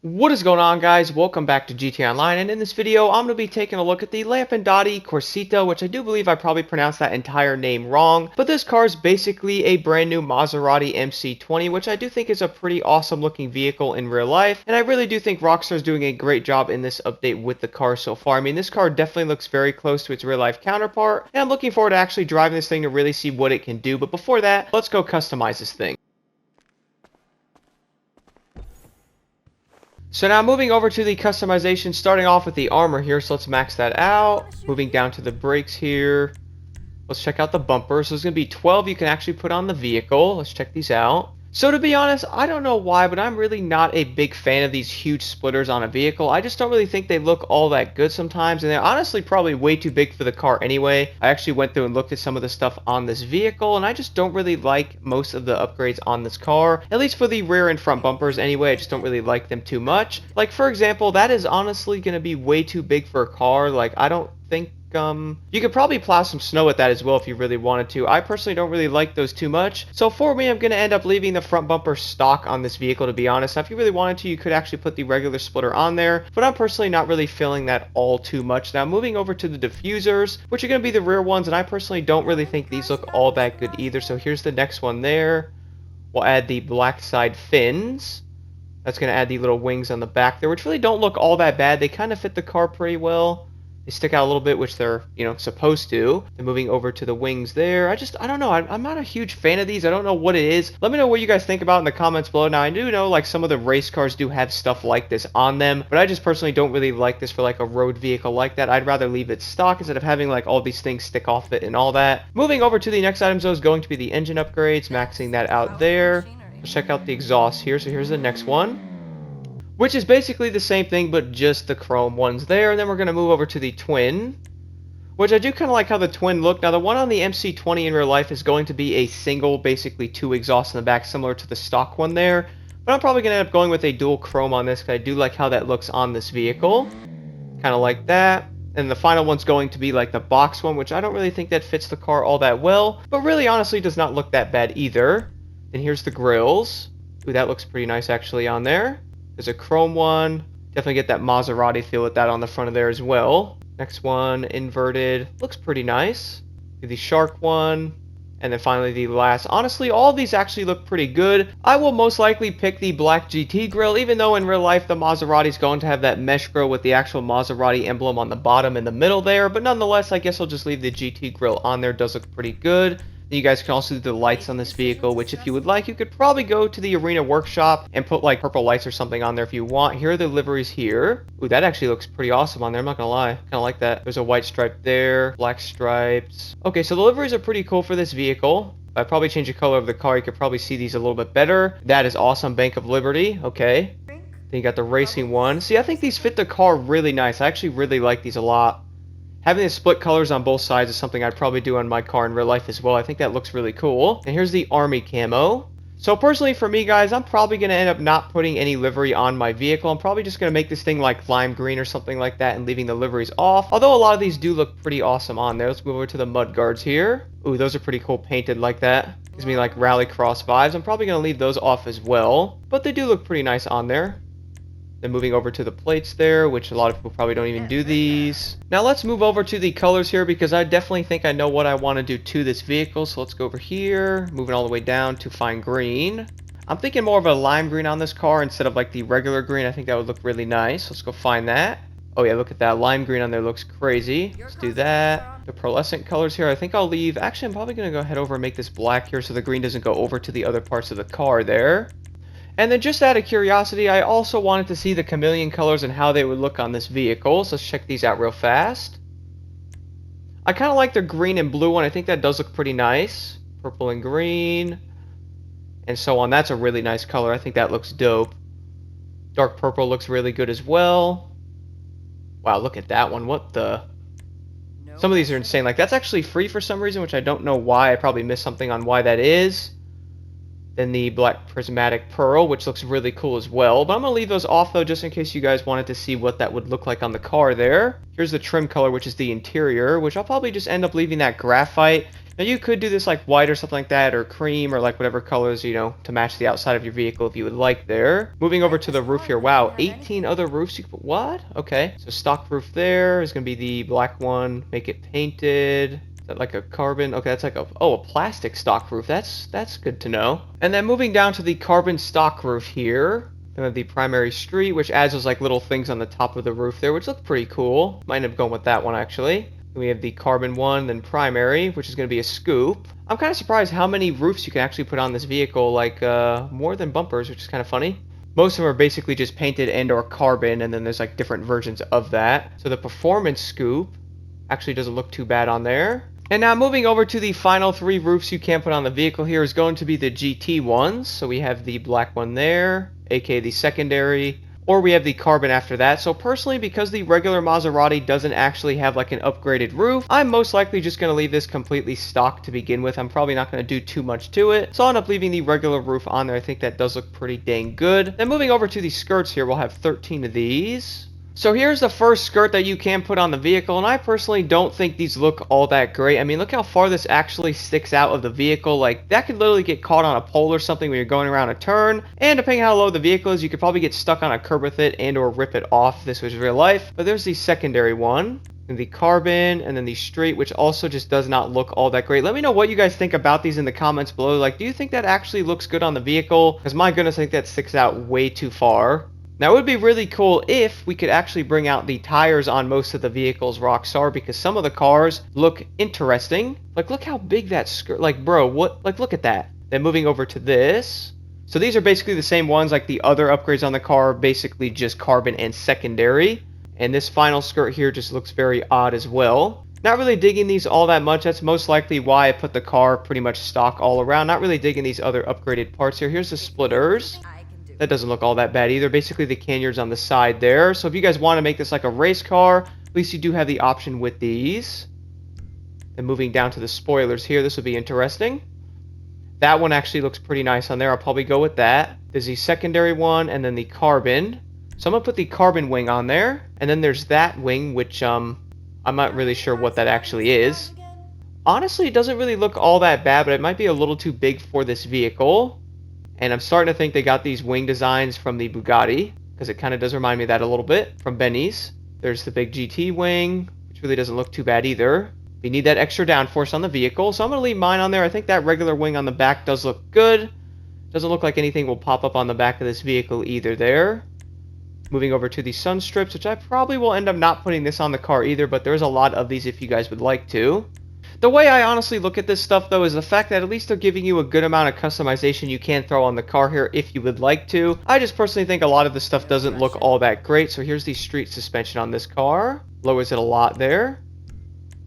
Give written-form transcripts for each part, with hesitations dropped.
What is going on, guys? Welcome back to GTA Online, and in this video I'm going to be taking a look at the Lampadati Corsita, which I do believe I probably pronounced that entire name wrong, but this car is basically a brand new Maserati MC20, which I do think is a pretty awesome looking vehicle in real life, and I really do think Rockstar is doing a great job in this update with the car so far. I mean, this car definitely looks very close to its real life counterpart, and I'm looking forward to actually driving this thing to really see what it can do, but before that, let's go customize this thing. So now moving over to the customization, starting off with the armor here, so let's max that out. Moving down to the brakes here. Let's check out the bumpers. So there's going to be 12 you can actually put on the vehicle. Let's check these out. So to be honest, I don't know why, but I'm really not a big fan of these huge splitters on a vehicle. I just don't really think they look all that good sometimes, and they're honestly probably way too big for the car anyway. I actually went through and looked at some of the stuff on this vehicle, and I just don't really like most of the upgrades on this car, at least for the rear and front bumpers anyway. I just don't really like them too much. Like, for example, that is honestly going to be way too big for a car. Like, I don't think you could probably plow some snow with that as well if you really wanted to. I personally don't really like those too much. So for me, I'm going to end up leaving the front bumper stock on this vehicle, to be honest. Now, if you really wanted to, you could actually put the regular splitter on there, but I'm personally not really feeling that all too much. Now, moving over to the diffusers, which are going to be the rear ones, and I personally don't really think these look all that good either. So here's the next one there. We'll add the black side fins. That's going to add the little wings on the back there, which really don't look all that bad. They kind of fit the car pretty well. They stick out a little bit, which they're, supposed to. Then moving over to the wings there. I don't know. I'm not a huge fan of these. I don't know what it is. Let me know what you guys think about in the comments below. Now, I do know, like, some of the race cars do have stuff like this on them, but I just personally don't really like this for, like, a road vehicle like that. I'd rather leave it stock instead of having, like, all these things stick off it and all that. Moving over to the next items, though, is going to be the engine upgrades. Maxing that out there. Let's check out the exhaust here. So here's the next one, which is basically the same thing, but just the chrome ones there. And then we're going to move over to the twin, which I do kind of like how the twin look. Now, the one on the MC20 in real life is going to be a single, basically two exhausts in the back, similar to the stock one there. But I'm probably going to end up going with a dual chrome on this, because I do like how that looks on this vehicle. Kind of like that. And the final one's going to be like the box one, which I don't really think that fits the car all that well, but really honestly does not look that bad either. And here's the grills. Ooh, that looks pretty nice actually on there. There's a chrome one. Definitely get that Maserati feel with that on the front of there as well. Next one, inverted. Looks pretty nice. The shark one. And then finally the last. Honestly, all of these actually look pretty good. I will most likely pick the black GT grille, even though in real life the Maserati is going to have that mesh grille with the actual Maserati emblem on the bottom and the middle there. But nonetheless, I guess I'll just leave the GT grille on there. It does look pretty good. You guys can also do the lights on this vehicle, which if you would like, you could probably go to the arena workshop and put like purple lights or something on there if you want. Here are the liveries here. Ooh, that actually looks pretty awesome on there. I'm not gonna lie. Kind of like that. There's a white stripe there, black stripes. Okay, so the liveries are pretty cool for this vehicle. I'd probably change the color of the car. You could probably see these a little bit better. That is awesome. Bank of Liberty. Okay. Then you got the racing one. See, I think these fit the car really nice. I actually really like these a lot. Having the split colors on both sides is something I'd probably do on my car in real life as well. I think that looks really cool. And here's the army camo. So personally for me, guys, I'm probably going to end up not putting any livery on my vehicle. I'm probably just going to make this thing like lime green or something like that and leaving the liveries off. Although a lot of these do look pretty awesome on there. Let's move over to the mud guards here. Ooh, those are pretty cool painted like that. Gives me like rallycross vibes. I'm probably going to leave those off as well. But they do look pretty nice on there. Then moving over to the plates there, which a lot of people probably don't even do these. Now let's move over to the colors here, because I definitely think I know what I want to do to this vehicle. So let's go over here, moving all the way down to fine green. I'm thinking more of a lime green on this car instead of like the regular green. I think that would look really nice. Let's go find that. Oh yeah, look at that. Lime green on there looks crazy. Let's do that. The pearlescent colors here, I think I'll leave. Actually, I'm probably going to go ahead over and make this black here so the green doesn't go over to the other parts of the car there. And then just out of curiosity, I also wanted to see the chameleon colors and how they would look on this vehicle. So let's check these out real fast. I kind of like the green and blue one. I think that does look pretty nice. Purple and green. And so on. That's a really nice color. I think that looks dope. Dark purple looks really good as well. Wow, look at that one. What the... Some of these are insane. Like, that's actually free for some reason, which I don't know why. I probably missed something on why that is. Then the black prismatic pearl, which looks really cool as well. But I'm going to leave those off, though, just in case you guys wanted to see what that would look like on the car there. Here's the trim color, which is the interior, which I'll probably just end up leaving that graphite, Now you could do this like white or something like that, or cream, or like whatever colors, you know, to match the outside of your vehicle if you would like there. Moving over to the roof here. Wow, 18 other roofs you can put. What? Okay, so stock roof there is going to be the black one. Make it painted. Is that like a carbon? Okay, that's like a plastic stock roof. That's good to know. And then moving down to the carbon stock roof here. Then we have the primary street, which adds those like little things on the top of the roof there, which look pretty cool. Might end up going with that one actually. We have the carbon one, then primary, which is going to be a scoop. I'm kind of surprised how many roofs you can actually put on this vehicle, like more than bumpers, which is kind of funny. Most of them are basically just painted and or carbon, and then there's like different versions of that. So the performance scoop actually doesn't look too bad on there. And now moving over to the final 3 roofs you can put on the vehicle here is going to be the GT ones. So we have the black one there, aka the secondary, or we have the carbon after that. So personally, because the regular Maserati doesn't actually have like an upgraded roof, I'm most likely just going to leave this completely stock to begin with. I'm probably not going to do too much to it. So I'll end up leaving the regular roof on there. I think that does look pretty dang good. Then moving over to the skirts here, we'll have 13 of these. So here's the first skirt that you can put on the vehicle, and I personally don't think these look all that great. I mean, look how far this actually sticks out of the vehicle. Like, that could literally get caught on a pole or something when you're going around a turn, and depending on how low the vehicle is, you could probably get stuck on a curb with it and or rip it off if this was real life. But there's the secondary one, and the carbon, and then the straight, which also just does not look all that great. Let me know what you guys think about these in the comments below. Like, do you think that actually looks good on the vehicle? Because my goodness, I think that sticks out way too far. Now, it would be really cool if we could actually bring out the tires on most of the vehicles Rockstar, because some of the cars look interesting. Like, look how big that skirt, like, bro, what, like, look at that. Then moving over to this. So these are basically the same ones like the other upgrades on the car, basically just carbon and secondary. And this final skirt here just looks very odd as well. Not really digging these all that much. That's most likely why I put the car pretty much stock all around. Not really digging these other upgraded parts here. Here's the splitters. That doesn't look all that bad either. Basically the canyons on the side there. So if you guys want to make this like a race car, at least you do have the option with these. And moving down to the spoilers here, this would be interesting. That one actually looks pretty nice on there. I'll probably go with that. There's the secondary one and then the carbon. So I'm going to put the carbon wing on there. And then there's that wing, which I'm not really sure what that actually is. Honestly, it doesn't really look all that bad, but it might be a little too big for this vehicle. And I'm starting to think they got these wing designs from the Bugatti, because it kind of does remind me of that a little bit, from Benny's. There's the big GT wing, which really doesn't look too bad either. We need that extra downforce on the vehicle, so I'm going to leave mine on there. I think that regular wing on the back does look good. Doesn't look like anything will pop up on the back of this vehicle either there. Moving over to the sun strips, which I probably will end up not putting this on the car either, but there's a lot of these if you guys would like to. The way I honestly look at this stuff, though, is the fact that at least they're giving you a good amount of customization you can throw on the car here if you would like to. I just personally think a lot of the stuff doesn't look all that great. So here's the street suspension on this car. Lowers it a lot there.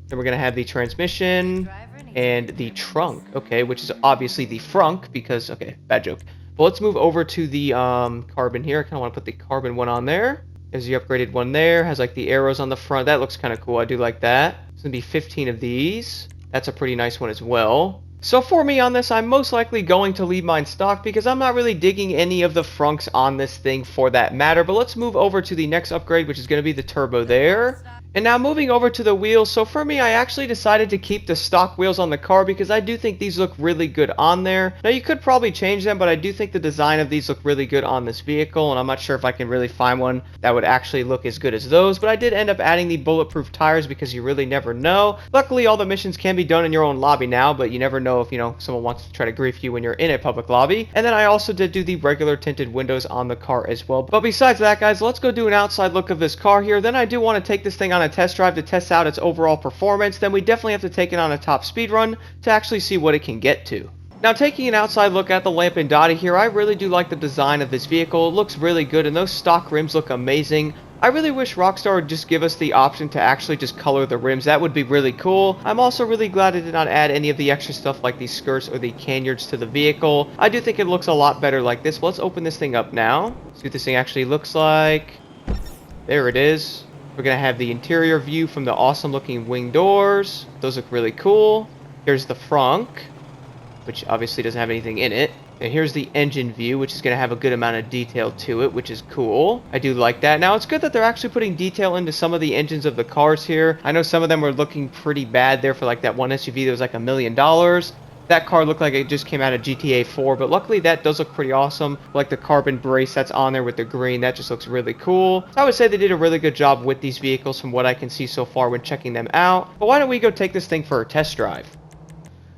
Then we're going to have the transmission and the trunk, okay, which is obviously the frunk because, okay, bad joke. But let's move over to the carbon here. I kind of want to put the carbon one on there. There's the upgraded one there. Has like the arrows on the front. That looks kind of cool. I do like that. It's going to be 15 of these. That's a pretty nice one as well. So for me on this, I'm most likely going to leave mine stock because I'm not really digging any of the frunks on this thing for that matter. But let's move over to the next upgrade, which is going to be the turbo there. And now moving over to the wheels. So for me, I actually decided to keep the stock wheels on the car because I do think these look really good on there. Now you could probably change them, but I do think the design of these look really good on this vehicle. And I'm not sure if I can really find one that would actually look as good as those. But I did end up adding the bulletproof tires because you really never know. Luckily, all the missions can be done in your own lobby now, but you never know if, you know, someone wants to try to grief you when you're in a public lobby. And then I also did do the regular tinted windows on the car as well. But besides that, guys, let's go do an outside look of this car here. Then I do want to take this thing on a test drive to test out its overall performance. Then we definitely have to take it on a top speed run to actually see what it can get to. Now, taking an outside look at the Lampadati here, I really do like the design of this vehicle. It looks really good, and those stock rims look amazing. I really wish Rockstar would just give us the option to actually just color the rims. That would be really cool. I'm also really glad it did not add any of the extra stuff like these skirts or the canyons to the vehicle. I do think it looks a lot better like this. Let's open this thing up now. See what this thing actually looks like. There it is. We're going to have the interior view from the awesome looking wing doors. Those look really cool. Here's the frunk. which obviously doesn't have anything in it. And here's the engine view, which is going to have a good amount of detail to it, which is cool. I do like that. Now, it's good that they're actually putting detail into some of the engines of the cars here. I know some of them were looking pretty bad there for like that one SUV that was like $1 million. That car looked like it just came out of GTA 4, but luckily that does look pretty awesome. Like the carbon brace that's on there with the green, that just looks really cool. So I would say they did a really good job with these vehicles from what I can see so far when checking them out. But why don't we go take this thing for a test drive?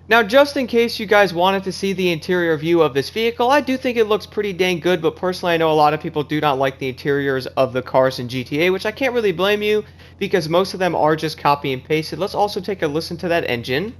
Now, just in case you guys wanted to see the interior view of this vehicle, I do think it looks pretty dang good, but personally I know a lot of people do not like the interiors of the cars in GTA, which I can't really blame you, because most of them are just copy and pasted. Let's also take a listen to that engine.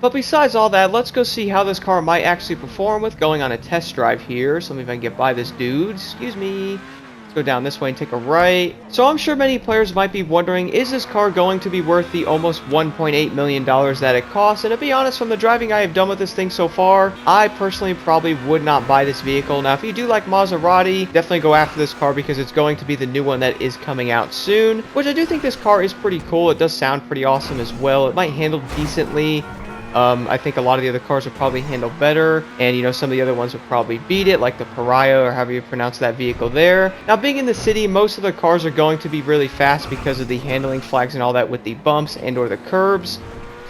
But besides all that, let's go see how this car might actually perform with going on a test drive here. So let me see if I can get by this dude. Excuse me. Let's go down this way and take a right. So I'm sure many players might be wondering, is this car going to be worth the almost $1.8 million that it costs? And to be honest, from the driving I have done with this thing so far, I personally probably would not buy this vehicle. Now, if you do like Maserati, definitely go after this car because it's going to be the new one that is coming out soon. Which I do think this car is pretty cool. It does sound pretty awesome as well. It might handle decently. I think a lot of the other cars would probably handle better, and you know, some of the other ones would probably beat it, like the Pariah, or however you pronounce that vehicle there. Now, being in the city, most of the cars are going to be really fast because of the handling flags and all that with the bumps and or the curbs.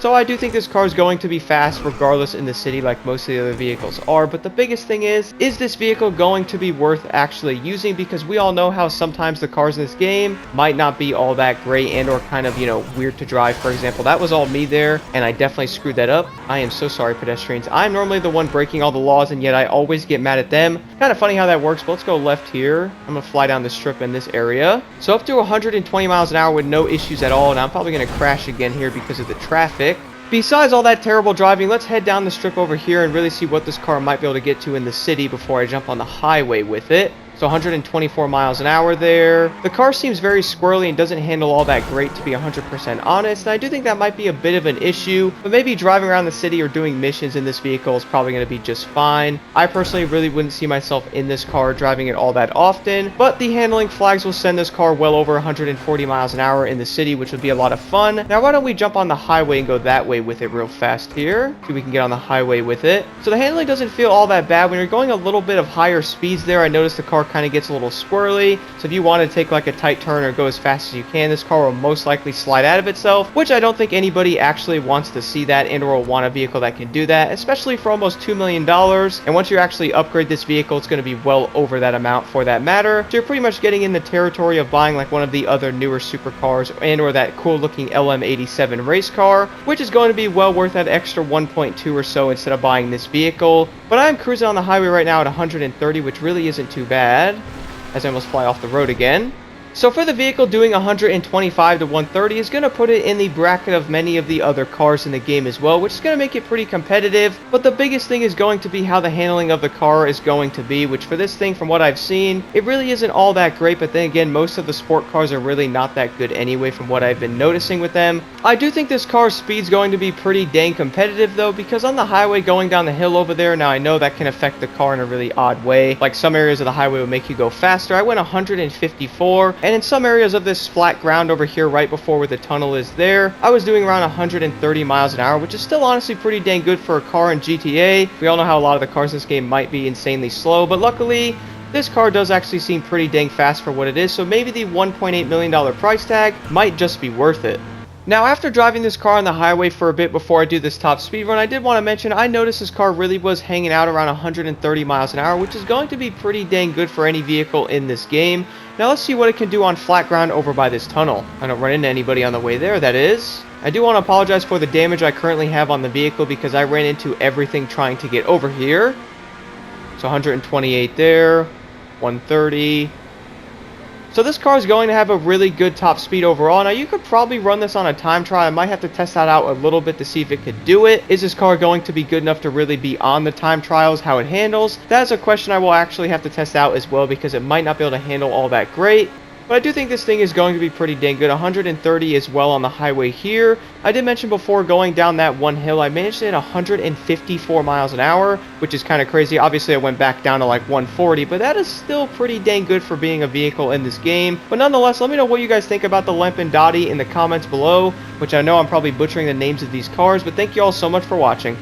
So I do think this car is going to be fast regardless in the city like most of the other vehicles are. But the biggest thing is this vehicle going to be worth actually using? Because we all know how sometimes the cars in this game might not be all that great and or kind of, you know, weird to drive. For example, that was all me there, and I definitely screwed that up. I am so sorry, pedestrians. I'm normally the one breaking all the laws, and yet I always get mad at them. Kind of funny how that works, but let's go left here. I'm going to fly down the strip in this area. So up to 120 miles an hour with no issues at all, and I'm probably going to crash again here because of the traffic. Besides all that terrible driving, let's head down the strip over here and really see what this car might be able to get to in the city before I jump on the highway with it. So 124 miles an hour there. The car seems very squirrely and doesn't handle all that great, to be 100% honest. And I do think that might be a bit of an issue, but maybe driving around the city or doing missions in this vehicle is probably going to be just fine. I personally really wouldn't see myself in this car driving it all that often, but the handling flags will send this car well over 140 miles an hour in the city, which would be a lot of fun. Now, why don't we jump on the highway and go that way with it real fast here? See if we can get on the highway with it. So the handling doesn't feel all that bad. When you're going a little bit of higher speeds there, I noticed the car kind of gets a little squirrely, so if you want to take like a tight turn or go as fast as you can, this car will most likely slide out of itself, which I don't think anybody actually wants to see that and or will want a vehicle that can do that, especially for almost $2 million. And once you actually upgrade this vehicle, it's going to be well over that amount for that matter. So you're pretty much getting in the territory of buying like one of the other newer supercars and or that cool looking LM87 race car, which is going to be well worth that extra 1.2 or so instead of buying this vehicle. But I'm cruising on the highway right now at 130, which really isn't too bad, as I almost fly off the road again. So for the vehicle, doing 125 to 130 is going to put it in the bracket of many of the other cars in the game as well, which is going to make it pretty competitive. But the biggest thing is going to be how the handling of the car is going to be, which for this thing, from what I've seen, it really isn't all that great. But then again, most of the sport cars are really not that good anyway from what I've been noticing with them. I do think this car's speed's going to be pretty dang competitive though, because on the highway going down the hill over there, now I know that can affect the car in a really odd way. Like some areas of the highway will make you go faster. I went 154. And in some areas of this flat ground over here right before where the tunnel is there, I was doing around 130 miles an hour, which is still honestly pretty dang good for a car in GTA. We all know how a lot of the cars in this game might be insanely slow, but luckily this car does actually seem pretty dang fast for what it is, so maybe the $1.8 million price tag might just be worth it. Now, after driving this car on the highway for a bit before I do this top speed run, I did want to mention I noticed this car really was hanging out around 130 miles an hour, which is going to be pretty dang good for any vehicle in this game. Now, let's see what it can do on flat ground over by this tunnel. I don't run into anybody on the way there, that is. I do want to apologize for the damage I currently have on the vehicle because I ran into everything trying to get over here. So 128 there, 130. So this car is going to have a really good top speed overall. Now you could probably run this on a time trial. I might have to test that out a little bit to see if it could do it. Is this car going to be good enough to really be on the time trials, how it handles? That is a question I will actually have to test out as well because it might not be able to handle all that great. But I do think this thing is going to be pretty dang good. 130 as well on the highway here. I did mention before going down that one hill, I managed to hit 154 miles an hour, which is kind of crazy. Obviously, I went back down to like 140, but that is still pretty dang good for being a vehicle in this game. But nonetheless, let me know what you guys think about the Lampadati in the comments below, which I know I'm probably butchering the names of these cars, but thank you all so much for watching.